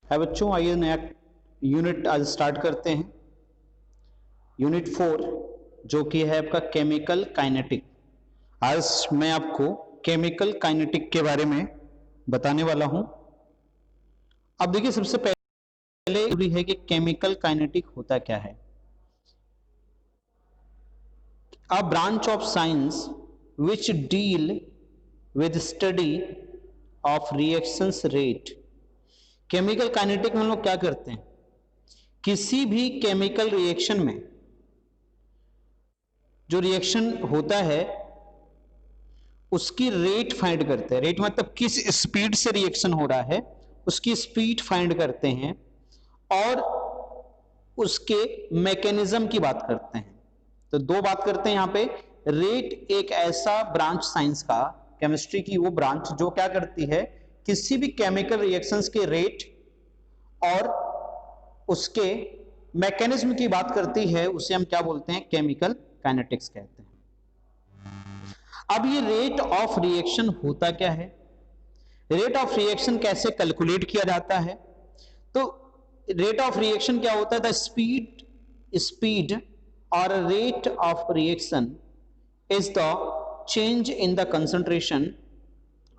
है बच्चों, आइए नया यूनिट आज स्टार्ट करते हैं। यूनिट 4 जो कि है आपका केमिकल काइनेटिक। आज मैं आपको केमिकल काइनेटिक के बारे में बताने वाला हूं। अब देखिए, सबसे पहले जरूरी है कि केमिकल काइनेटिक होता क्या है। A branch of science which deal with study of reactions rate. Chemical kinetic में हम लोग क्या करते हैं, किसी भी केमिकल रिएक्शन में जो रिएक्शन होता है उसकी रेट फाइंड करते हैं। रेट मतलब किस स्पीड से रिएक्शन हो रहा है, उसकी स्पीड फाइंड करते हैं और उसके मैकेनिज्म की बात करते हैं। तो दो बात करते हैं यहां पे। रेट एक ऐसा ब्रांच साइंस का, केमिस्ट्री की वो ब्रांच जो क्या करती है, किसी भी केमिकल रिएक्शंस के रेट और उसके मैकेनिज्म की बात करती है, उसे हम क्या बोलते हैं, केमिकल काइनेटिक्स कहते हैं। अब ये रेट ऑफ रिएक्शन होता क्या है, रेट ऑफ रिएक्शन कैसे कैलकुलेट किया जाता है। तो रेट ऑफ रिएक्शन क्या होता है, द स्पीड और rate of reaction is the change in the concentration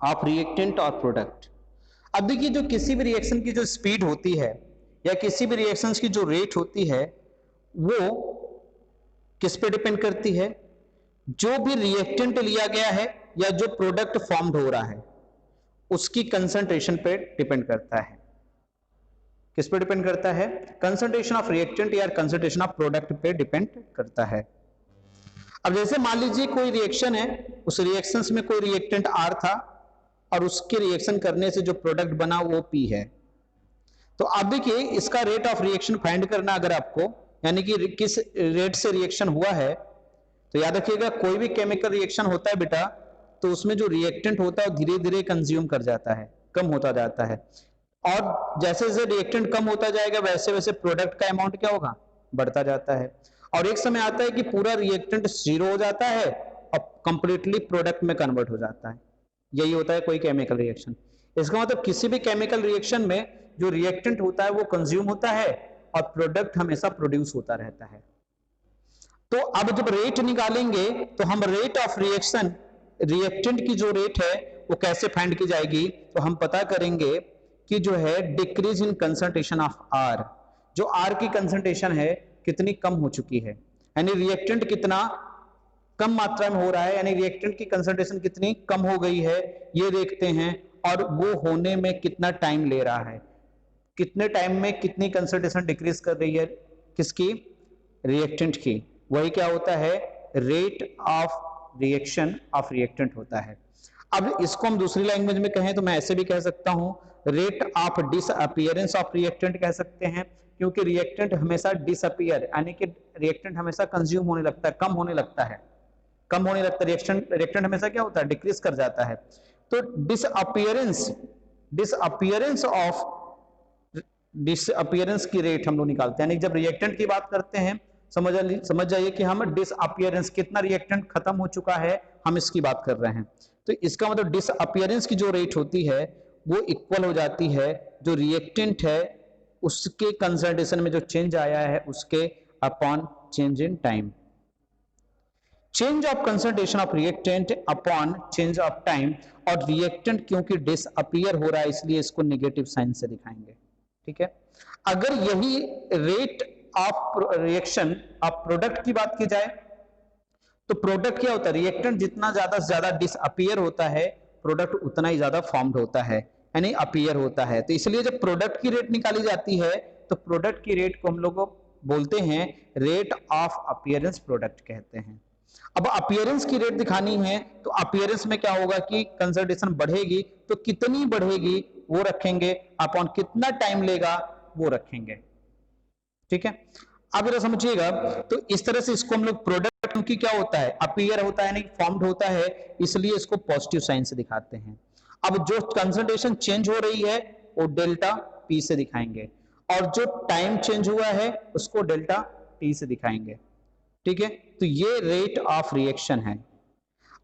of reactant और प्रोडक्ट। अब देखिए, जो किसी भी रिएक्शन की जो स्पीड होती है या किसी भी रिएक्शन की जो रेट होती है वो किस पे डिपेंड करती है, जो भी रिएक्टेंट लिया गया है या जो प्रोडक्ट फॉर्म्ड हो रहा है उसकी कंसंट्रेशन पे डिपेंड करता है। किस पे डिपेंड करता है, कंसंट्रेशन ऑफ रिएक्टेंट या कंसंट्रेशन ऑफ प्रोडक्ट पे डिपेंड करता है। अब जैसे मान लीजिए कोई रिएक्शन है, उस रिएक्शन में कोई रिएक्टेंट R था और उसके रिएक्शन करने से जो प्रोडक्ट बना वो P है। तो अब देखिए, इसका रेट ऑफ रिएक्शन फाइंड करना अगर आपको, यानी कि किस रेट से रिएक्शन हुआ है, तो याद रखिएगा कोई भी केमिकल रिएक्शन होता है बेटा, तो उसमें जो रिएक्टेंट होता है वो धीरे धीरे कंज्यूम कर जाता है, कम होता जाता है। और जैसे जैसे रिएक्टेंट कम होता जाएगा वैसे वैसे प्रोडक्ट का अमाउंट क्या होगा, बढ़ता जाता है। और एक समय आता है कि पूरा रिएक्टेंट जीरो हो जाता है और कंप्लीटली प्रोडक्ट में कन्वर्ट हो जाता है। यही होता है कोई केमिकल रिएक्शन। इसका मतलब किसी भी केमिकल रिएक्शन में जो रिएक्टेंट होता है वो कंज्यूम होता है और प्रोडक्ट हमेशा प्रोड्यूस होता रहता है। तो अब जब रेट निकालेंगे तो हम रेट ऑफ रिएक्शन, रिएक्टेंट की जो रेट है वो कैसे फाइंड की जाएगी, तो हम पता करेंगे कि जो है decrease in concentration of R, जो R की कंसंट्रेशन है कितनी कम हो चुकी है, यानी रिएक्टेंट कितना कम मात्रा में हो रहा है, यानी रिएक्टेंट की कंसंट्रेशन कितनी कम हो गई है ये देखते हैं। और वो होने में कितना टाइम ले रहा है, कितने टाइम में कितनी कंसंट्रेशन डिक्रीज कर रही है, किसकी, रिएक्टेंट की। वही क्या होता है, rate of reaction of reactant होता है। अब इसको हम दूसरी लैंग्वेज में कहें तो मैं ऐसे भी कह सकता हूं, rate of disappearance of reactant कह सकते हैं, क्योंकि रिएक्टेंट हमेशा डिसअपीयर, यानी कि रिएक्टेंट हमेशा कंज्यूम होने लगता है, कम होने लगता है, कम होने लगता है। रिएक्टेंट हमेशा क्या होता है, डिक्रीज कर जाता है। तो डिसअपीयरेंस की रेट हम लोग निकालते हैं, यानी जब रिएक्टेंट की बात करते हैं समझ जाइए कि हम डिसअपीयरेंस, कितना रिएक्टेंट खत्म हो चुका है, हम इसकी बात कर रहे हैं। तो इसका मतलब डिसअपीयरेंस की जो रेट होती है वो इक्वल हो जाती है जो रिएक्टेंट है उसके कंसंट्रेशन में जो चेंज आया है उसके upon change in time. Change of concentration of reactant upon change of time. और रिएक्टेंट क्योंकि डिसअपीयर हो रहा है इसलिए इसको नेगेटिव साइन से दिखाएंगे, ठीक है। अगर यही rate of reaction of product की बात की जाए तो प्रोडक्ट क्या होता है, रिएक्टेंट जितना ज्यादा से ज्यादा डिसअपीयर होता है प्रोडक्ट उतना ही ज्यादा फॉर्म्ड होता है, यानी अपीयर होता है। तो इसलिए जब प्रोडक्ट की रेट निकाली जाती है तो प्रोडक्ट की रेट को हम लोग बोलते हैं रेट ऑफ अपीयरेंस प्रोडक्ट कहते हैं। अब अपीयरेंस की रेट दिखानी है तो अपीयरेंस में क्या होगा कि कंसंट्रेशन बढ़ेगी, तो कितनी बढ़ेगी वो रखेंगे, अपॉन कितना टाइम लेगा वो रखेंगे, ठीक है। अब जरा समझिएगा, तो इस तरह से इसको हम लोग प्रोडक्ट, क्योंकि क्या होता है, अपीयर होता है, यानी फॉर्म्ड होता है, इसलिए इसको पॉजिटिव साइन से दिखाते हैं। अब जो कंसंट्रेशन चेंज हो रही है वो डेल्टा P से दिखाएंगे और जो टाइम चेंज हुआ है उसको डेल्टा T से दिखाएंगे, ठीक है। तो ये रेट ऑफ रिएक्शन है।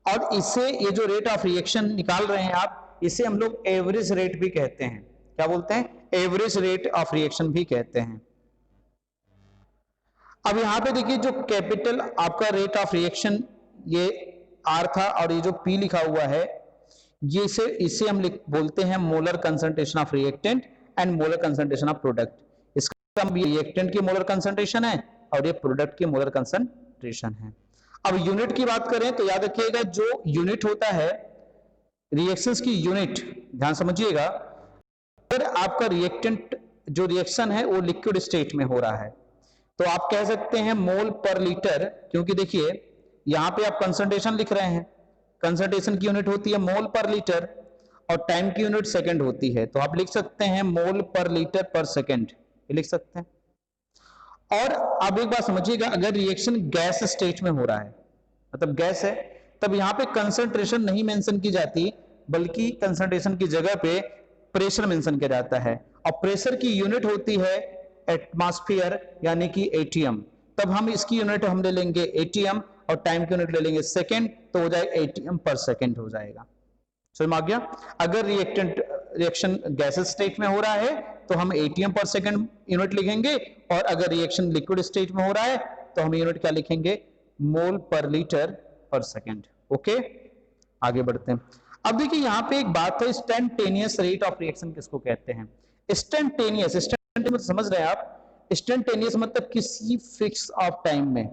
और इसे, ये जो रेट ऑफ रिएक्शन निकाल रहे हैं आप, इसे हम लोग एवरेज रेट भी कहते हैं। क्या बोलते हैं, एवरेज रेट ऑफ रिएक्शन भी कहते हैं। अब यहां पे देखिए जो कैपिटल आपका रेट ऑफ रिएक्शन ये आर था और ये जो पी लिखा हुआ है ये इसे हम बोलते हैं molar concentration of reactant and molar concentration of product. इसका रिएक्टेंट की मोलर कंसंट्रेशन है और ये प्रोडक्ट की मोलर कंसंट्रेशन है। अब यूनिट की बात करें तो याद रखिएगा जो यूनिट होता है रिएक्शंस की यूनिट, ध्यान समझिएगा, अगर आपका रिएक्टेंट जो रिएक्शन है वो लिक्विड स्टेट में हो रहा है तो आप कह सकते हैं मोल पर लीटर, क्योंकि देखिए यहां पे आप कंसंट्रेशन लिख रहे हैं, कंसंट्रेशन की यूनिट होती है मोल पर लीटर और टाइम की यूनिट सेकंड होती है, तो आप लिख सकते हैं मोल पर लीटर पर सेकंड, ये लिख सकते हैं। और अब एक बात समझिएगा, अगर रिएक्शन गैस स्टेट में हो रहा है, मतलब गैस है, तब यहां पे कंसंट्रेशन नहीं मेंशन की जाती बल्कि कंसंट्रेशन की जगह पे प्रेशर मेंशन किया जाता है और प्रेशर की यूनिट होती है एटमॉस्फेयर यानी कि एटीएम। तब हम इसकी यूनिट हम ले लेंगे एटीएम और टाइम की यूनिट ले लेंगे सेकंड, तो हो जाएगा एटीएम पर सेकंड हो जाएगा। समझ में आ गया? अगर रिएक्शन गैसेस स्टेट में हो रहा है तो हम एटीएम पर सेकंड यूनिट लिखेंगे और अगर रिएक्शन लिक्विड स्टेट में हो रहा है तो हम यूनिट क्या लिखेंगे? मोल पर लीटर पर सेकंड। ओके, आगे बढ़ते हैं। अब देखिए यहां पे एक बात है, इंस्टेंटेनियस रेट ऑफ रिएक्शन किसको कहते हैं? इंस्टेंटेनियस मतलब समझ रहे हैं आप? इंस्टेंटेनियस मतलब किसी फिक्स ऑफ टाइम में,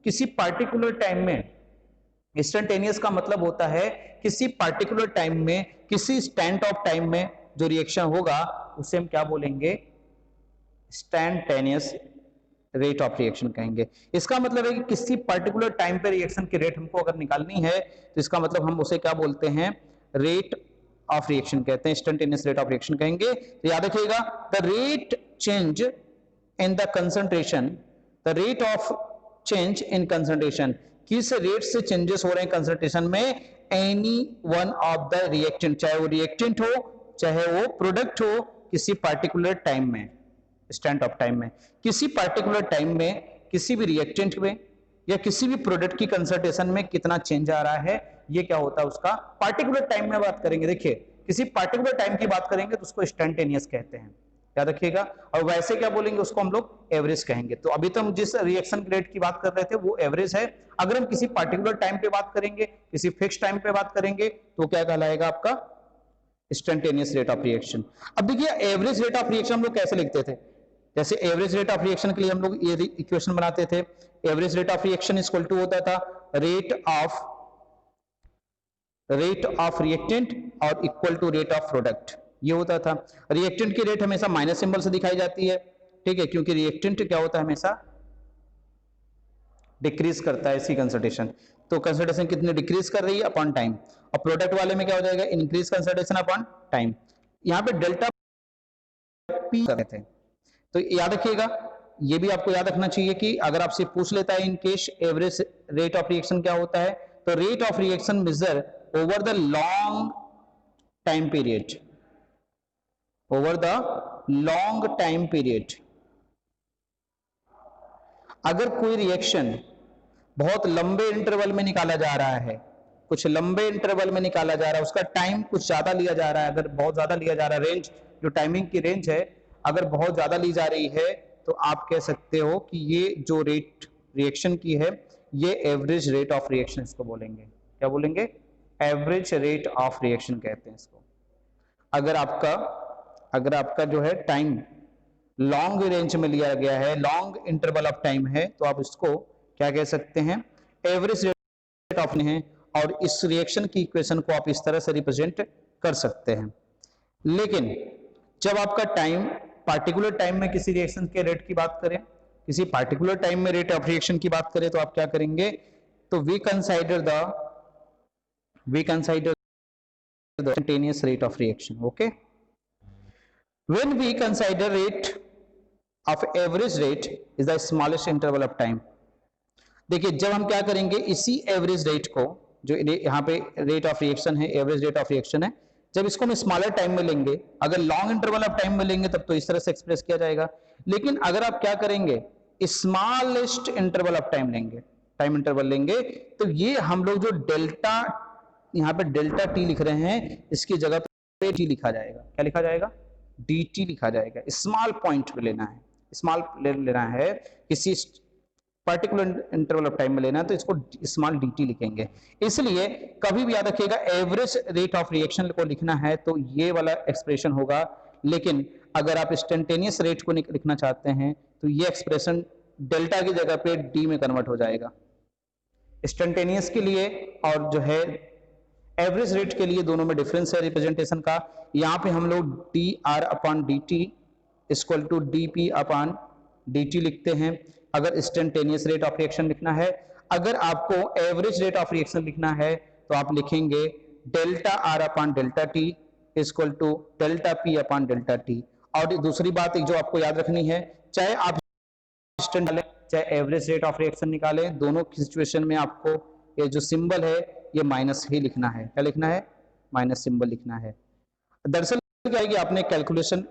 किसी पार्टिकुलर टाइम में। इंस्टेंटेनियस का मतलब होता है किसी पार्टिकुलर टाइम में, किसी स्टैंड ऑफ टाइम में जो रिएक्शन होगा उसे हम क्या बोलेंगे? इंस्टेंटेनियस रेट ऑफ रिएक्शन कहेंगे। इसका मतलब है कि किसी पर्टिकुलर टाइम पे रिएक्शन की रेट हमको अगर निकालनी है तो इसका मतलब हम उसे क्या बोलते हैं? रेट ऑफ रिएक्शन कहते हैं, इंस्टेंटेनियस रेट ऑफ रिएक्शन कहेंगे। तो याद रखिएगा, the rate change in the concentration, the rate of change in concentration, किस रेट से चेंजेस हो रहे हैं कंसंट्रेशन में any one of the reactant, चाहे वो रिएक्टेंट हो चाहे वो प्रोडक्ट हो, किसी पार्टिकुलर टाइम में, स्टैंड ऑफ टाइम में, किसी पार्टिकुलर टाइम में किसी भी रिएक्टेंट में या किसी भी प्रोडक्ट की कंसंट्रेशन में कितना चेंज आ रहा है, ये क्या होता है? उसका पार्टिकुलर टाइम में बात करेंगे। देखिए किसी पार्टिकुलर टाइम की बात करेंगे तो उसको इंस्टेंटेनियस कहते हैं, याद रखिएगा। और वैसे क्या बोलेंगे? उसको हम लोग एवरेज कहेंगे। तो अभी तो हम जिस रिएक्शन रेट की बात कर रहे थे वो एवरेज है। अगर हम किसी पार्टिकुलर टाइम पे बात करेंगे, किसी फिक्स टाइम पे बात करेंगे तो क्या कहलाएगा आपका? Instantaneous rate of reaction. अब देखिए एवरेज रेट ऑफ रिएक्शन हम लोग कैसे लिखते थे? जैसे एवरेज रेट ऑफ रिएक्शन के लिए हम लोग ये इक्वेशन बनाते थे, average rate of reaction equal to होता था रेट ऑफ रिएक्टेंट और equal to rate of product, ये होता था। रिएक्टेंट की रेट हमेशा माइनस सिंबल से दिखाई जाती है, ठीक है, क्योंकि रिएक्टेंट क्या होता है? हमेशा डिक्रीज करता है इसकी कंसंट्रेशन, तो कंसंट्रेशन कितनी डिक्रीज कर रही है अपॉन टाइम। और प्रोडक्ट वाले में क्या हो जाएगा? Increase concentration upon time. यहाँ पे डेल्टा पी कर रहे थे, तो याद रखिएगा, ये भी आपको याद रखना चाहिए कि अगर आपसे पूछ लेता है in case average rate of reaction क्या होता है, तो rate of reaction measure over the long time period, over the long time period. अगर कोई रिएक्शन बहुत लंबे इंटरवल में निकाला जा रहा है, कुछ लंबे इंटरवल में निकाला जा रहा है, उसका टाइम कुछ ज्यादा लिया जा रहा है, अगर बहुत ज्यादा लिया जा रहा है, रेंज जो टाइमिंग की रेंज है अगर बहुत ज्यादा ली जा रही है तो आप कह सकते हो कि ये जो रेट रिएक्शन की है ये एवरेज रेट ऑफ रिएक्शन इसको बोलेंगे। क्या बोलेंगे? एवरेज रेट ऑफ रिएक्शन कहते हैं इसको। अगर आपका जो है टाइम लॉन्ग रेंज में लिया गया है, लॉन्ग इंटरवल ऑफ टाइम है, तो आप इसको क्या कह सकते हैं? एवरेज रेट ऑफ है। और इस रिएक्शन की इक्वेशन को आप इस तरह से रिप्रेजेंट कर सकते हैं। लेकिन जब आपका टाइम पार्टिकुलर टाइम में किसी रिएक्शन के रेट की बात करें, किसी पार्टिकुलर टाइम में रेट ऑफ रिएक्शन की बात करें, तो आप क्या करेंगे? तो we consider the instantaneous rate of reaction. Okay, when we consider rate of average rate is the smallest interval of time. देखिए जब हम क्या करेंगे, इसी एवरेज रेट को, जो यहाँ पे रेट ऑफ रिएक्शन है, एवरेज रेट ऑफ रिएक्शन है, जब इसको हम स्मॉलर टाइम में लेंगे, अगर लॉन्ग इंटरवल ऑफ टाइम में लेंगे तब तो इस तरह से एक्सप्रेस किया जाएगा। लेकिन अगर आप क्या करेंगे, स्मॉलेस्ट इंटरवल ऑफ टाइम लेंगे, टाइम इंटरवल लेंगे, तो ये हम लोग जो डेल्टा, यहाँ पे डेल्टा टी लिख रहे हैं, इसकी जगह पे टी लिखा जाएगा। क्या लिखा जाएगा? dt लिखा जाएगा, स्मॉल पॉइंट पे लेना है, स्मॉल लेना है, किसी पर्टिकुलर इंटरवल ऑफ टाइम में लेना है, तो इसको स्मॉल dt लिखेंगे। इसलिए कभी भी याद रखिएगा एवरेज रेट ऑफ रिएक्शन को लिखना है तो ये वाला एक्सप्रेशन होगा, लेकिन अगर आप इंस्टेंटेनियस रेट को लिखना चाहते हैं तो ये एक्सप्रेशन डेल्टा की जगह पे डी में कन्वर्ट हो जाएगा। इंस्टेंटेनियस के लिए और जो है एवरेज रेट के लिए दोनों में डिफरेंस है रिप्रेजेंटेशन का। यहाँ पे हम लोग D R upon D T equal to D P upon D T लिखते हैं अगर इंस्टेंटेनियस रेट ऑफ रिएक्शन लिखना है। अगर आपको एवरेज रेट ऑफ रिएक्शन लिखना है तो आप लिखेंगे delta R upon delta T equal to delta P upon delta T. और दूसरी बात एक जो आपको याद रखनी है, चाहे आप चाहे एवरेज रेट ऑफ रिएक्शन निकालें, दोनों की सिचुएशन में आपको ये जो सिंबल है ये माइनस ही लिखना है। क्या लिखना है? माइनस सिंबल लिखना है। दरअसल क्या है कि आपने कैलकुलेशन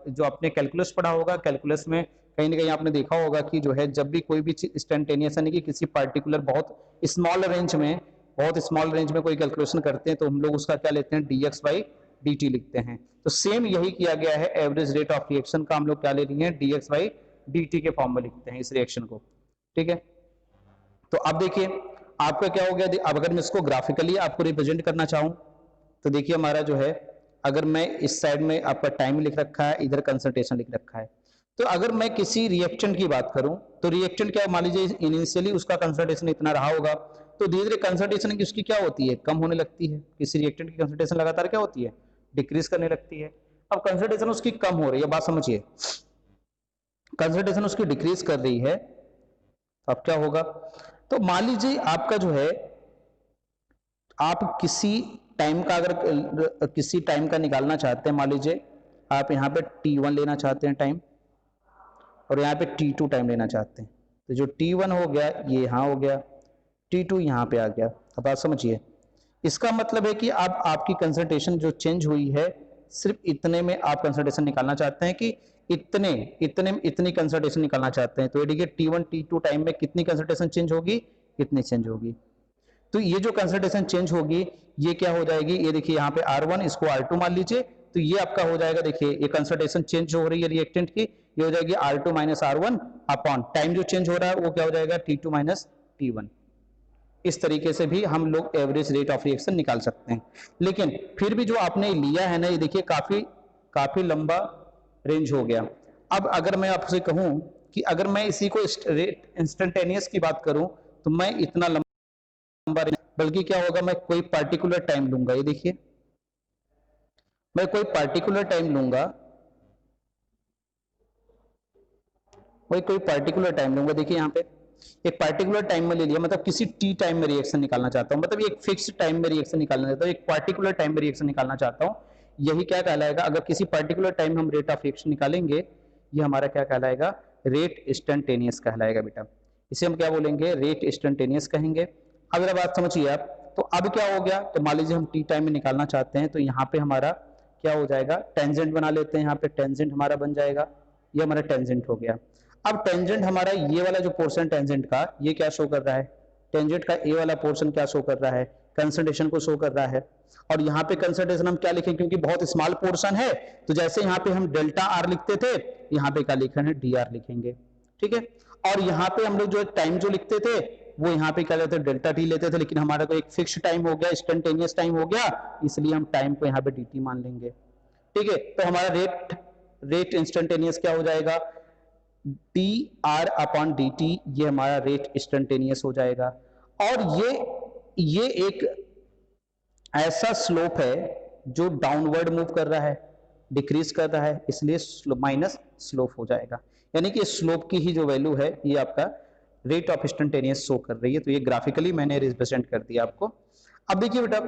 जो आपने कैलकुलस पढ़ा होगा, कैलकुलस में कहीं ना कहीं आपने देखा होगा कि जो है जब भी कोई भी चीज इंस्टेंटेनियस यानी कि किसी पार्टिकुलर बहुत स्मॉल रेंज में कोई कैलकुलेशन करते हैं तो हम लोग उसका क्या लेते हैं, dx बाई dt लिखते हैं। तो सेम यही किया गया है, एवरेज रेट ऑफ रिएक्शन का हम लोग क्या ले रही हैं, dx बाई dt के फॉर्म में लिखते हैं इस रिएक्शन को। ठीक है, तो अब देखिए आपका क्या हो गया। अब अगर मैं इसको ग्राफिकली आपको रिप्रेजेंट करना चाहूं तो देखिए हमारा जो है, अगर मैं इस साइड में आपका टाइम लिख रखा है, इधर कंसंट्रेशन लिख रखा है, तो अगर मैं किसी रिएक्टेंट की बात करूं तो रिएक्टेंट क्या, मान लीजिए इनिशियली उसका कंसंट्रेशन इतना रहा होगा, तो धीरे धीरे कंसंट्रेशन की उसकी क्या होती है, कम होने लगती है। किसी रिएक्टेंट की कंसंट्रेशन लगातार क्या होती है, डिक्रीज करने लगती है। अब कंसंट्रेशन उसकी कम हो रही है, बात समझिए, कंसंट्रेशन उसकी डिक्रीज कर रही है, अब क्या होगा, तो मान लीजिए आपका जो है, आप किसी टाइम का अगर किसी टाइम का निकालना चाहते हैं, मान लीजिए आप यहाँ पे t1 लेना चाहते हैं टाइम और यहाँ पे t2 टाइम लेना चाहते हैं, तो जो t1 हो गया ये यहाँ हो गया, t2 यहाँ पे आ गया। अब बात समझिए, इसका मतलब है कि अब आपकी कंसंट्रेशन जो चेंज हुई है सिर्फ इतने में आप कंसंट्रेशन निकालना चाहते हैं कि इतनी कंसंट्रेशन निकालना चाहते हैं, तो ये देखिए t1 t2 टाइम में कितनी कंसंट्रेशन चेंज होगी, कितनी चेंज होगी। तो ये जो कंसंट्रेशन चेंज होगी ये क्या हो जाएगी, ये देखिए यहाँ पे R1 इसको R2 मान लीजिए, तो ये आपका हो जाएगा, देखिए ये कंसंट्रेशन चेंज हो रही है रिएक्टेंट की, ये हो जाएगी R2 minus R1 upon time जो चेंज हो रहा है वो क्या हो जाएगा, T2 माइनस T1। इस तरीके से भी हम लोग एवरेज रेट ऑफ रिएक्शन निकाल सकते हैं। लेकिन फिर भी जो आपने लिया है ना, ये देखिए काफी लंबा रेंज हो गया। अब अगर मैं आपसे कहूं कि अगर मैं इसी को इंस्टेंटेनियस की बात करूं तो मैं इतना लंबा, बल्कि क्या होगा, मैं कोई पार्टिकुलर टाइम लूंगा, ये देखिए मैं कोई पार्टिकुलर टाइम लूंगा, देखिए यहाँ पे एक पार्टिकुलर टाइम में ले लिया, मतलब किसी टी टाइम में रिएक्शन निकालना चाहता हूं, मतलब एक फिक्स टाइम में रिएक्शन निकालना चाहता हूं, एक पार्टिकुलर टाइम में रिएक्शन निकालना चाहता हूं, यही क्या कहलाएगा, अगर किसी पार्टिकुलर टाइम में हम रेट ऑफ रिएक्शन निकालेंगे ये हमारा क्या कहलाएगा, रेट इंस्टेंटेनियस कहलाएगा बेटा। इसे हम क्या बोलेंगे, रेट इंस्टेंटेनियस कहेंगे। अगर बात समझिए आप, तो अब क्या हो गया, तो मान लीजिए हम टी टाइम में निकालना चाहते हैं, तो यहाँ पे हमारा क्या हो जाएगा, टेंजेंट बना लेते हैं, यहाँ पे टेंजेंट हमारा बन जाएगा, ये हमारा टेंजेंट हो गया। अब टेंजेंट हमारा ये वाला जो पोर्शन टेंजेंट का, ये क्या शो कर रहा है, टेंजेंट का ए वाला पोर्शन क्या शो कर रहा है, कंसंट्रेशन को शो कर रहा है। और यहाँ पे कंसंट्रेशन हम क्या लिखें, क्योंकि बहुत स्मॉल पोर्शन है, तो जैसे यहाँ पे हम डेल्टा आर लिखते थे, यहाँ पे क्या लिखेंगे, डी आर लिखेंगे। ठीक है, और यहाँ पे हम लोग जो टाइम जो लिखते थे वो यहाँ पे क्या लेते थे, डेल्टा टी लेते थे, लेकिन हमारा को एक फिक्स टाइम हो गया, इंस्टेंटेनियस टाइम हो गया, इसलिए हम टाइम को यहाँ पे डी टी मान लेंगे। ठीक है, तो हमारा रेट इंस्टेंटेनियस क्या हो जाएगा, T R upon D T, ये हमारा रेट इंस्टेंटेनियस हो जाएगा। और ये एक ऐसा स्लोप है जो डाउनवर्ड मूव कर रहा है, डिक्रीज कर रहा है, इसलिए माइनस स्लोप हो जाएगा, यानी कि स्लोप की ही जो वैल्यू है ये आपका रेट ऑफ इंस्टेंटेनियस शो कर रही है। तो ये ग्राफिकली मैंने रिप्रेजेंट कर दिया आपको। अब देखिए बेटा,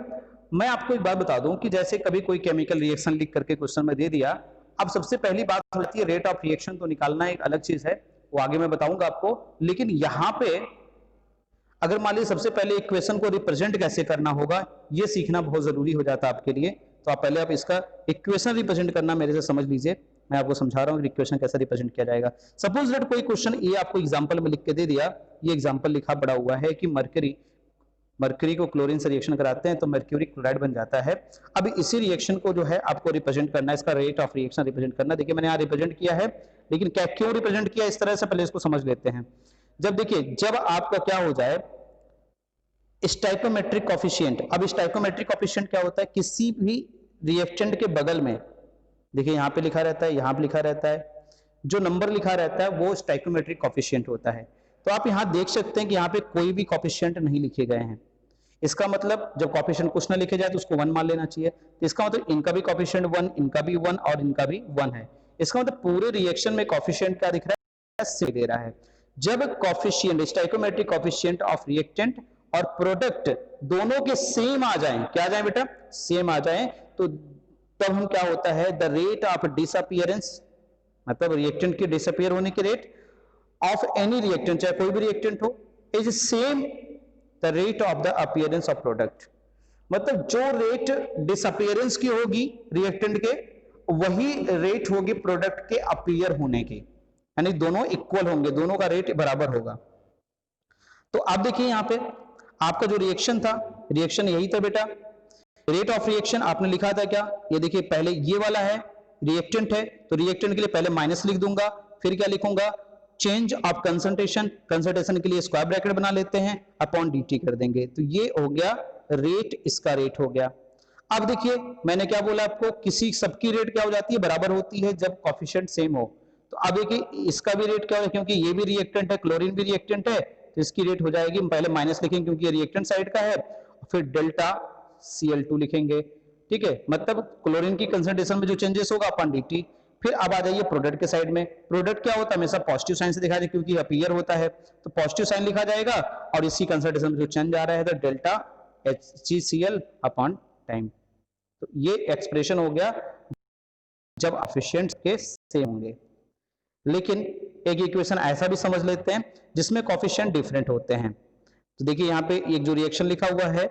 मैं आपको एक बात बता दूं कि जैसे कभी कोई केमिकल रिएक्शन लिख करके क्वेश्चन में दे दिया, अब सबसे पहली बात होती है रेट ऑफ रिएक्शन तो निकालना एक अलग चीज है, वो आगे मैं बताऊंगा आपको। लेकिन यहाँ पे अगर मान लीजिए सबसे पहले इक्वेशन को रिप्रेजेंट कैसे करना होगा ये सीखना बहुत जरूरी हो जाता है आपके लिए। तो आप पहले इसका इक्वेशन रिप्रेजेंट करना मेरे से समझ लीजिए, मैं आपको समझा रहा हूँ कि इक्वेशन कैसे रिप्रेजेंट किया जाएगा। सपोज दैट कोई क्वेश्चन ये आपको एग्जांपल में लिख के दे दिया, ये एग्जांपल लिखा पड़ा हुआ है कि मरकरी मर्क्यूरी को क्लोरीन से रिएक्शन कराते हैं तो मर्क्यूरी क्लोराइड बन जाता है। अब इसी रिएक्शन को जो है आपको रिप्रेजेंट करना है, इसका रेट ऑफ रिएक्शन रिप्रेजेंट करना। देखिए मैंने यहाँ रिप्रेजेंट किया है, लेकिन क्या क्यों रिप्रेजेंट किया इस तरह से, पहले इसको समझ लेते हैं। जब देखिए जब आपका क्या हो जाए स्टाइकोमेट्रिक कॉफिशिएंट, अब स्टाइकोमेट्रिक कॉफिशिएंट क्या होता है, किसी भी रिएक्टेंट के बगल में देखिए यहाँ पे लिखा रहता है, यहाँ पे लिखा रहता है, जो नंबर लिखा रहता है वो स्टाइकोमेट्रिक कॉफिशिएंट होता है। तो आप यहाँ देख सकते हैं कि यहाँ पे कोई भी कॉफिशिएंट नहीं लिखे गए हैं। इसका मतलब जब कॉफिशिएंट कुछ ना लिखे जाए तो उसको 1 मान लेना चाहिए। तो इसका मतलब इनका भी कॉफिशिएंट 1, इनका भी 1 और इनका भी 1 है। इसका मतलब पूरे रिएक्शन में कॉफिशिएंट क्या दिख रहा है, से दे रहा है। जब coefficient stoichiometric coefficient of reactant और प्रोडक्ट दोनों के सेम आ जाएं, क्या आ जाए बेटा, सेम आ जाएं, तो तब हम क्या होता है द रेट ऑफ डिसअपीयरेंस, मतलब रिएक्टेंट के डिसअपीयर होने के रेट ऑफ एनी रिएक्टेंट, चाहे कोई भी रिएक्टेंट हो, is same the rate of the appearance of product. मतलब जो रेट डिसअपीयरेंस की होगी रिएक्टेंट के, वही रेट होगी प्रोडक्ट के अपीयर होने की, यानी दोनों इक्वल होंगे, दोनों का रेट बराबर होगा। तो आप देखिए यहां पे आपका जो रिएक्शन था, रिएक्शन यही था बेटा, रेट ऑफ रिएक्शन आपने लिखा था क्या, ये देखिए पहले ये वाला है रिएक्टेंट है, तो रिएक्टेंट के लिए पहले माइनस लिख दूंगा, फिर क्या लिखूंगा, चेंज ऑफ कंसंट्रेशन, कंसंट्रेशन के लिए स्क्वायर ब्रैकेट बना लेते हैं, अपॉन dt कर देंगे, तो ये हो गया रेट, इसका रेट हो गया। अब देखिए मैंने क्या बोला आपको, किसी सबकी रेट क्या हो जाती है, बराबर होती है जब कॉफिशिएंट सेम हो। तो अब देखिए इसका भी रेट क्या होगा, क्योंकि ये भी रिएक्टेंट है, क्लोरीन भी रिएक्टेंट है, तो इसकी रेट हो जाएगी, पहले माइनस लिखेंगे क्योंकि ये रिएक्टेंट साइड का है, फिर डेल्टा Cl2 लिखेंगे, ठीक है, मतलब क्लोरीन की कंसंट्रेशन में जो चेंजेस होगा अपन dt। फिर अब आ जाइए प्रोडक्ट के साइड में, प्रोडक्ट क्या होता है हमेशा पॉजिटिव साइन से दिखा जाए क्योंकि अपीयर होता है, तो पॉजिटिव साइन लिखा जाएगा, और इसकी कंसंट्रेशन में जो चेंज आ रहा है तो डेल्टा HgCl अपॉन टाइम। तो ये एक्सप्रेशन हो गया जब एफिशिएंट के सेम होंगे। लेकिन एक इक्वेशन ऐसा भी समझ लेते हैं जिसमें कोफिशिएंट डिफरेंट होते हैं। तो देखिए यहाँ पे एक जो रिएक्शन लिखा हुआ है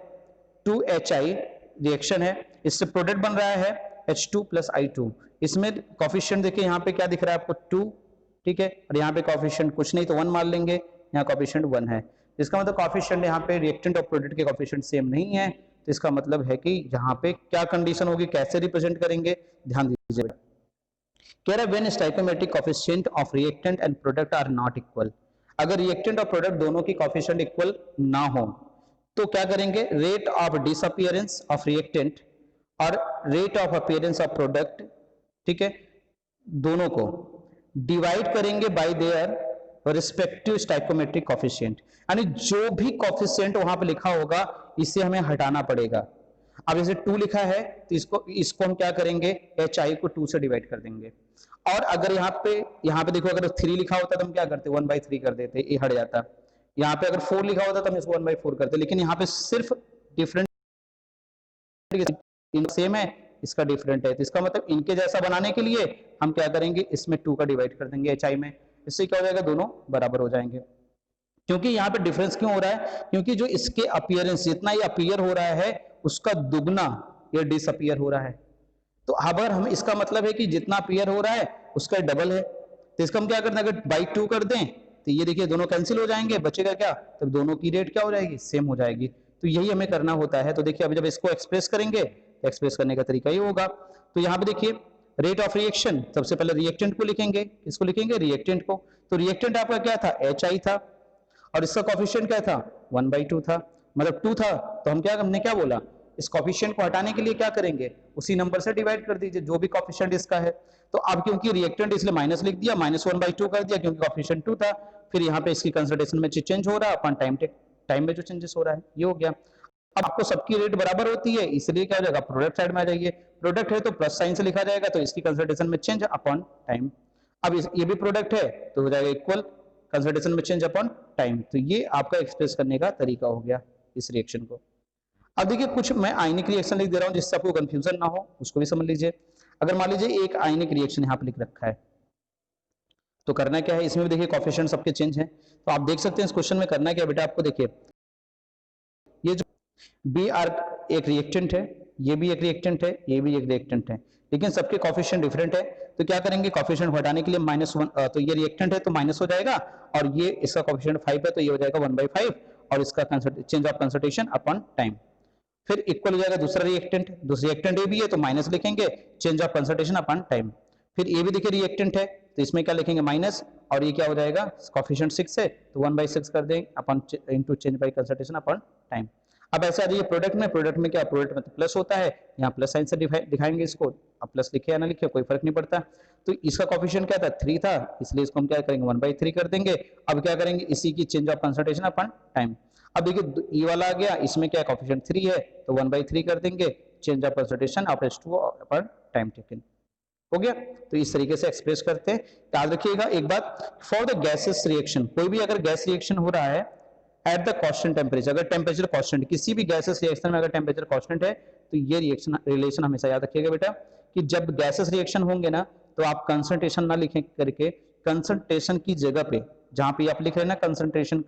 2HI रिएक्शन है, इससे प्रोडक्ट बन रहा है H2 + I2, इसमें कोफिशिएंट देखिए यहाँ पे क्या दिख रहा है आपको 2, ठीक है, और यहाँ पे कोफिशिएंट कुछ नहीं तो 1 मान लेंगे, यहाँ कोफिशिएंट 1 है, इसका मतलब कोफिशिएंट यहाँ पे रिएक्टेंट और प्रोडक्ट के कोफिशिएंट सेम नहीं है, तो इसका मतलब है कि यहाँ पे क्या कंडीशन होगी, कैसे रिप्रेजेंट करेंगे, ध्यान दीजिए। कह रहा है when stoichiometric coefficient of reactant and product are not equal, अगर रिएक्टेंट और प्रोडक्ट दोनों की कोफिशिएंट इक्वल ना हो तो क्या करेंगे, rate of disappearance of reactant और rate of appearance of product, ठीक है, दोनों को डिवाइड करेंगे by their respective stoichiometric coefficient, यानी जो भी कोफिशिएंट वहां पे लिखा होगा इसे हमें हटाना पड़ेगा। अब जैसे 2 लिखा है तो इसको हम क्या करेंगे, HI को 2 से डिवाइड कर देंगे, और अगर यहाँ पे देखो अगर 3 लिखा होता तो हम क्या करते, 1/3 कर देते, ये हट जाता। यहाँ पे अगर 4 लिखा होता तो हम इसको 1/4 करते, लेकिन यहाँ पे सिर्फ डिफरेंट सेम है, इसका डिफरेंट है, तो इसका मतलब इनके जैसा बनाने के लिए हम क्या करेंगे, इसमें 2 का डिवाइड कर देंगे HI में, इससे क्या हो जाएगा, दोनों बराबर हो जाएंगे। क्योंकि यहाँ पे डिफरेंस क्यों हो रहा है, क्योंकि जो इसके अपीयरेंस, जितना ये अपीयर हो रहा है उसका दुगना ये डिसअपीयर हो रहा है। तो अगर हम, इसका मतलब है कि जितना अपीयर हो रहा है उसका डबल है, तो इसका हम क्या करते हैं, अगर बाई 2 कर दें तो ये देखिए दोनों कैंसिल हो जाएंगे, बचेगा क्या, तब दोनों की रेट क्या हो जाएगी, सेम हो जाएगी। तो यही हमें करना होता है। तो देखिए अब जब इसको एक्सप्रेस करेंगे तो एक्सप्रेस करने का तरीका ये होगा। तो यहाँ पे देखिए रेट ऑफ रिएक्शन, सबसे पहले रिएक्टेंट को लिखेंगे, इसको लिखेंगे रिएक्टेंट को, तो रिएक्टेंट आपका क्या था, HI था, और इसका कोफिशिएंट क्या था, 1/2 था, मतलब 2 था, तो हमने क्या बोला, इस कोफिशिएंट को हटाने के लिए क्या करेंगे, उसी नंबर से डिवाइड कर दीजिए जो भी कोफिशिएंट इसका है। तो अब क्योंकि रिएक्टेंट इसलिए माइनस लिख दिया, -1/2 कर दिया क्योंकि कोफिशिएंट 2 था, फिर यहाँ पे इसकी कंसंट्रेशन में चेंज हो रहा है अपन टाइम में जो चेंजेस हो रहा है, ये हो गया। अब आपको सबकी रेट बराबर होती है, इसलिए क्या हो जाएगा, प्रोडक्ट साइड में आ जाइए, प्रोडक्ट है तो प्लस साइन से लिखा जाएगा, तो इसकी कंसंट्रेशन में चेंज अपॉन टाइम। अब ये भी प्रोडक्ट है तो हो जाएगा इक्वल कंसंट्रेशन में चेंज अपॉन टाइम। तो ये आपका एक्सप्रेस करने का तरीका हो गया इस रिएक्शन को। अब देखिए कुछ मैं आयनिक रिएक्शन लिख दे रहा हूं जिससे आपको कंफ्यूजन ना हो, उसको भी समझ लीजिए। अगर मान लीजिए एक आयनिक रिएक्शन यहाँ पे लिख रखा है, तो करना क्या है, इसमें भी देखिए कोफिशिएंट सबके चेंज हैं, तो आप देख सकते हैं इस क्वेश्चन में करना क्या बेटा, आपको देखिए ये जो Br एक रिएक्टेंट है, ये भी एक रिएक्टेंट है, ये भी एक रिएक्टेंट है, लेकिन सबके कोफिशिएंट डिफरेंट है। तो क्या करेंगे, कोफिशिएंट हटाने के लिए -1, तो ये रिएक्टेंट है तो माइनस हो जाएगा, और ये इसका कोफिशिएंट 5 है तो ये हो जाएगा 1/5, और इसका change of concentration upon time. फिर इक्वल हो जाएगा दूसरा रिएक्टेंट ए भी है तो माइनस लिखेंगे, change of concentration upon time. फिर ये भी देखिए रिएक्टेंट है तो इसमें क्या लिखेंगे माइनस, और ये क्या हो जाएगा कोफिशिएंट 6 है तो 1/6 कर देंगे upon into change bye concentration upon time. अब ऐसे आ जाइए प्रोडक्ट में क्या प्रोडक्ट मतलब प्लस होता है, यहाँ प्लस साइन से दिखाएंगे इसको, अब प्लस लिखे या ना लिखे कोई फर्क नहीं पड़ता। तो इसका कोफिशिएंट क्या था 3 था, इसलिए इसको हम क्या करेंगे 1/3 कर देंगे। अब क्या करेंगे इसी की change of concentration upon time. अब देखिए ई वाला आ गया, इसमें क्या कोफिशिएंट 3 है तो 1/3 कर देंगे, change of concentration of H2O upon time taken. हो गया। तो इस तरीके से एक्सप्रेस करते हैं। याद रखिएगा एक बात, फॉर द गैसेस रिएक्शन, कोई भी अगर गैस रिएक्शन हो रहा है एट द कांस्टेंट टेम्परेचर, अगर टेम्परेचर कांस्टेंट, किसी भी गैसेस रिएक्शन में अगर टेम्परेचर कांस्टेंट है तो ये रिएक्शन रिलेशन हमेशा याद रखिएगा बेटा कि जब गैसेस रिएक्शन होंगे ना तो आप कंसंट्रेशन ना लिखें करके, कंसंट्रेशन की जगह पे जहां पे आप लिख रहे हैं ना कंसंट्रेशन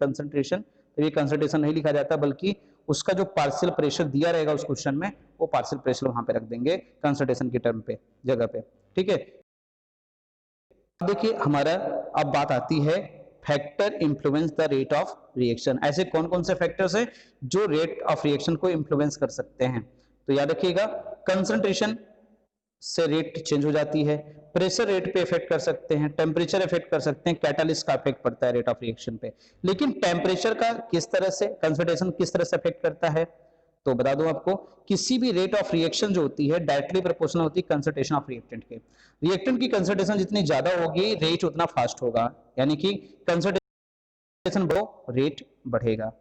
तो ये कंसंट्रेशन नहीं लिखा जाता, बल्कि उसका जो पार्शियल प्रेशर दिया रहेगा उस क्वेश्चन में वो पार्शियल प्रेशर वहां पे रख देंगे कंसंट्रेशन की टर्म पे जगह पे। ठीक है। देखिए हमारा अब बात आती है factor influence the rate of reaction. ऐसे कौन कौन से फैक्टर्स हैं जो रेट ऑफ रिएक्शन को इन्फ्लुएंस कर सकते हैं? तो याद रखिएगा कंसंट्रेशन से रेट चेंज हो जाती है, प्रेशर रेट पे इफेक्ट कर सकते हैं, टेम्परेचर इफेक्ट कर सकते हैं, कैटालिस्ट का इफेक्ट पड़ता है रेट ऑफ रिएक्शन पे। लेकिन टेम्परेचर का किस तरह से, कंसंट्रेशन किस तरह से इफेक्ट करता है तो बता दूं आपको, किसी भी रेट ऑफ रिएक्शन जो होती है डायरेक्टली प्रोपोर्शनल होती है कंसंट्रेशन ऑफ रिएक्टेंट के। रिएक्टेंट की कंसंट्रेशन जितनी ज्यादा होगी रेट उतना फास्ट होगा, यानी कि कंसंट्रेशन बढ़ो रेट बढ़ेगा।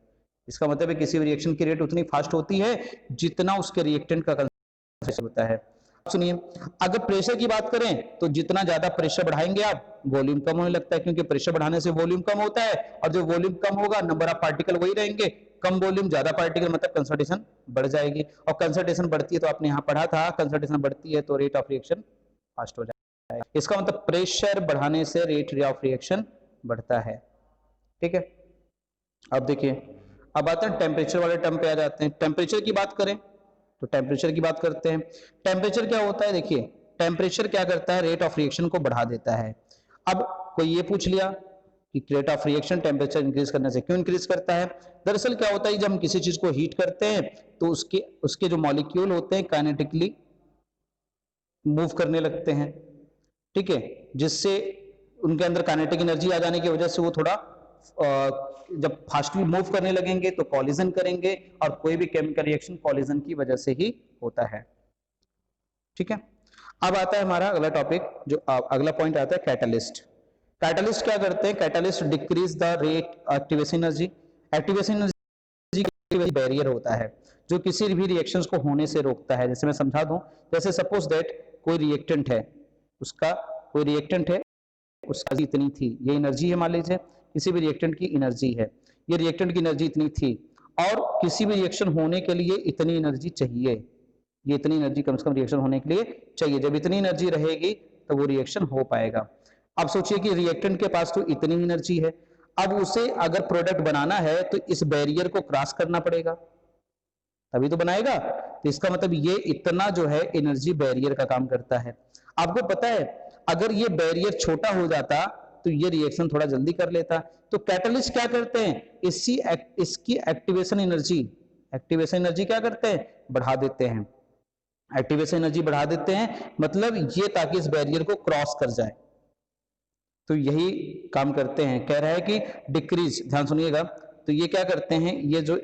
इसका मतलब है किसी भी रिएक्शन की रेट उतनी फास्ट होती है जितना उसके रिएक्टेंट का कंसंट्रेशन होता है। सुनिए, अगर प्रेशर की बात करें तो जितना ज्यादा प्रेशर बढ़ाएंगे आप वॉल्यूम कम होने लगता है, क्योंकि प्रेशर बढ़ाने से वॉल्यूम कम होता है, और जो वॉल्यूम कम होगा नंबर ऑफ पार्टिकल वही रहेंगे, कम वॉल्यूम ज्यादा पार्टिकल मतलब कंसंट्रेशन बढ़ जाएगी, और कंसंट्रेशन बढ़ती है तो आपने यहाँ पढ़ा था कंसंट्रेशन बढ़ती है तो रेट ऑफ रिएक्शन फास्ट हो जाएगा। इसका मतलब प्रेशर बढ़ाने से रेट ऑफ रिएक्शन बढ़ता है। ठीक है। अब देखिए, अब आते हैं टेम्परेचर वाले टर्म पे आ जाते हैं। टेम्परेचर की बात करें तो टेम्परेचर की बात करते हैं। टेम्परेचर क्या होता है, देखिए टेम्परेचर क्या करता है रेट ऑफ रिएक्शन को बढ़ा देता है। अब कोई ये पूछ लिया कि rate of reaction temperature increase करने से क्यों इंक्रीज करता है? दरअसल क्या होता है जब हम किसी चीज को हीट करते हैं तो उसके जो मॉलिक्यूल होते हैं काइनेटिकली मूव करने लगते हैं। ठीक है, जिससे उनके अंदर काइनेटिक एनर्जी आ जाने की वजह से वो थोड़ा जब फास्टली मूव करने लगेंगे तो कॉलिजन करेंगे, और कोई भी केमिकल रिएक्शन कॉलिजन की वजह से ही होता है। ठीक है। अब आता है हमारा अगला टॉपिक, जो अगला पॉइंट आता है कैटलिस्ट। कैटलिस्ट क्या करते हैं? Catalyst decrease the rate activation energy. Activation energy barrier होता है जो किसी भी रिएक्शंस को होने से रोकता है। जैसे मैं समझा दूं, जैसे सपोज दैट कोई रिएक्टेंट है, उसका इतनी थी, ये एनर्जी है, मान लीजिए किसी भी रिएक्टेंट की एनर्जी है, ये रिएक्टेंट की एनर्जी इतनी थी, और किसी भी रिएक्शन होने के लिए इतनी एनर्जी चाहिए, ये इतनी एनर्जी कम से कम रिएक्शन होने के लिए चाहिए। जब इतनी एनर्जी रहेगी तो वो रिएक्शन हो पाएगा। अब सोचिए कि रिएक्टेंट के पास तो इतनी एनर्जी है, अब उसे अगर प्रोडक्ट बनाना है तो इस बैरियर को क्रॉस करना पड़ेगा तभी तो बनाएगा। तो इसका मतलब ये इतना जो है एनर्जी बैरियर का काम करता है। आपको पता है अगर ये बैरियर छोटा हो जाता तो ये रिएक्शन थोड़ा जल्दी कर लेता। तो कैटलिस्ट क्या करते हैं, इसकी एक्टिवेशन एनर्जी क्या करते हैं, बढ़ा देते हैं। एक्टिवेशन एनर्जी बढ़ा देते हैं मतलब ये ताकि इस बैरियर को क्रॉस कर जाए, तो यही काम करते हैं। कह रहा है कि डिक्रीज, ध्यान सुनिएगा, तो ये क्या करते हैं, ये जो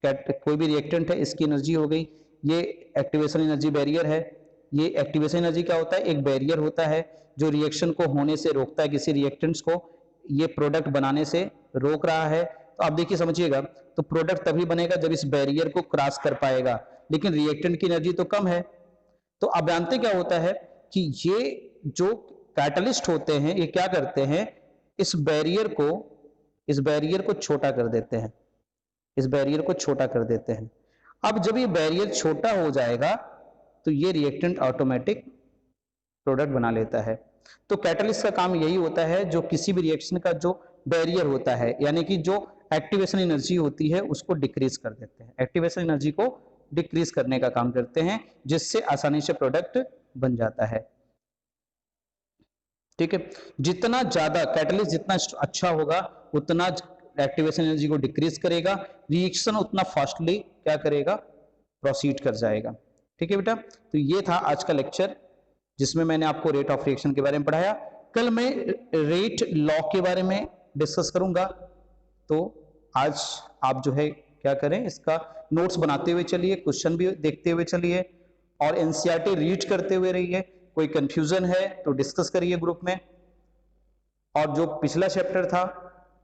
कोई भी रिएक्टेंट है इसकी एनर्जी हो गई, ये एक्टिवेशन एनर्जी बैरियर है। ये एक्टिवेशन एनर्जी क्या होता है, एक बैरियर होता है जो रिएक्शन को होने से रोकता है, किसी रिएक्टेंट्स को ये प्रोडक्ट बनाने से रोक रहा है। तो आप देखिए समझिएगा, तो प्रोडक्ट तभी बनेगा जब इस बैरियर को क्रॉस कर पाएगा, लेकिन रिएक्टेंट की एनर्जी तो कम है। तो अब जानते क्या होता है कि ये जो कैटलिस्ट होते हैं ये क्या करते हैं, इस बैरियर को छोटा कर देते हैं, इस बैरियर को छोटा कर देते हैं। अब जब ये बैरियर छोटा हो जाएगा तो ये रिएक्टेंट ऑटोमेटिक प्रोडक्ट बना लेता है। तो कैटलिस्ट का काम यही होता है, जो किसी भी रिएक्शन का जो बैरियर होता है यानी कि जो एक्टिवेशन एनर्जी होती है उसको डिक्रीज कर देते हैं, एक्टिवेशन एनर्जी को डिक्रीज करने का काम करते हैं, जिससे आसानी से प्रोडक्ट बन जाता है। ठीक है, जितना ज्यादा कैटलिस्ट जितना अच्छा होगा उतना एक्टिवेशन एनर्जी को डिक्रीज करेगा, रिएक्शन उतना फास्टली क्या करेगा, प्रोसीड कर जाएगा। ठीक है बेटा, तो ये था आज का लेक्चर जिसमें मैंने आपको रेट ऑफ रिएक्शन के बारे में पढ़ाया। कल मैं रेट लॉ के बारे में डिस्कस करूंगा। तो आज आप जो है क्या करें, इसका नोट्स बनाते हुए चलिए, क्वेश्चन भी देखते हुए चलिए और एनसीईआरटी रीड करते हुए रहिए। कोई कंफ्यूजन है तो डिस्कस करिए ग्रुप में। और जो पिछला चैप्टर था,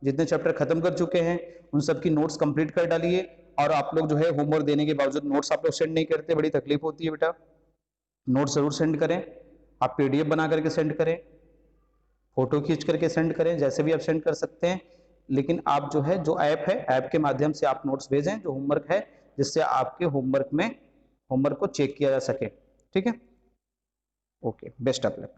जितने चैप्टर खत्म कर चुके हैं उन सब की नोट्स कंप्लीट कर डालिए। और आप लोग जो है होमवर्क देने के बावजूद नोट्स आप लोग सेंड नहीं करते, बड़ी तकलीफ होती है बेटा। नोट्स जरूर सेंड करें, आप पीडीएफ बना करके सेंड करें, फोटो खींच करके सेंड करें, जैसे भी आप सेंड कर सकते हैं। लेकिन आप जो है, जो ऐप है, ऐप के माध्यम से आप नोट्स भेजें जो होमवर्क है, जिससे आपके होमवर्क को चेक किया जा सके। ठीक है, ओके, बेस्ट ऑफ लक।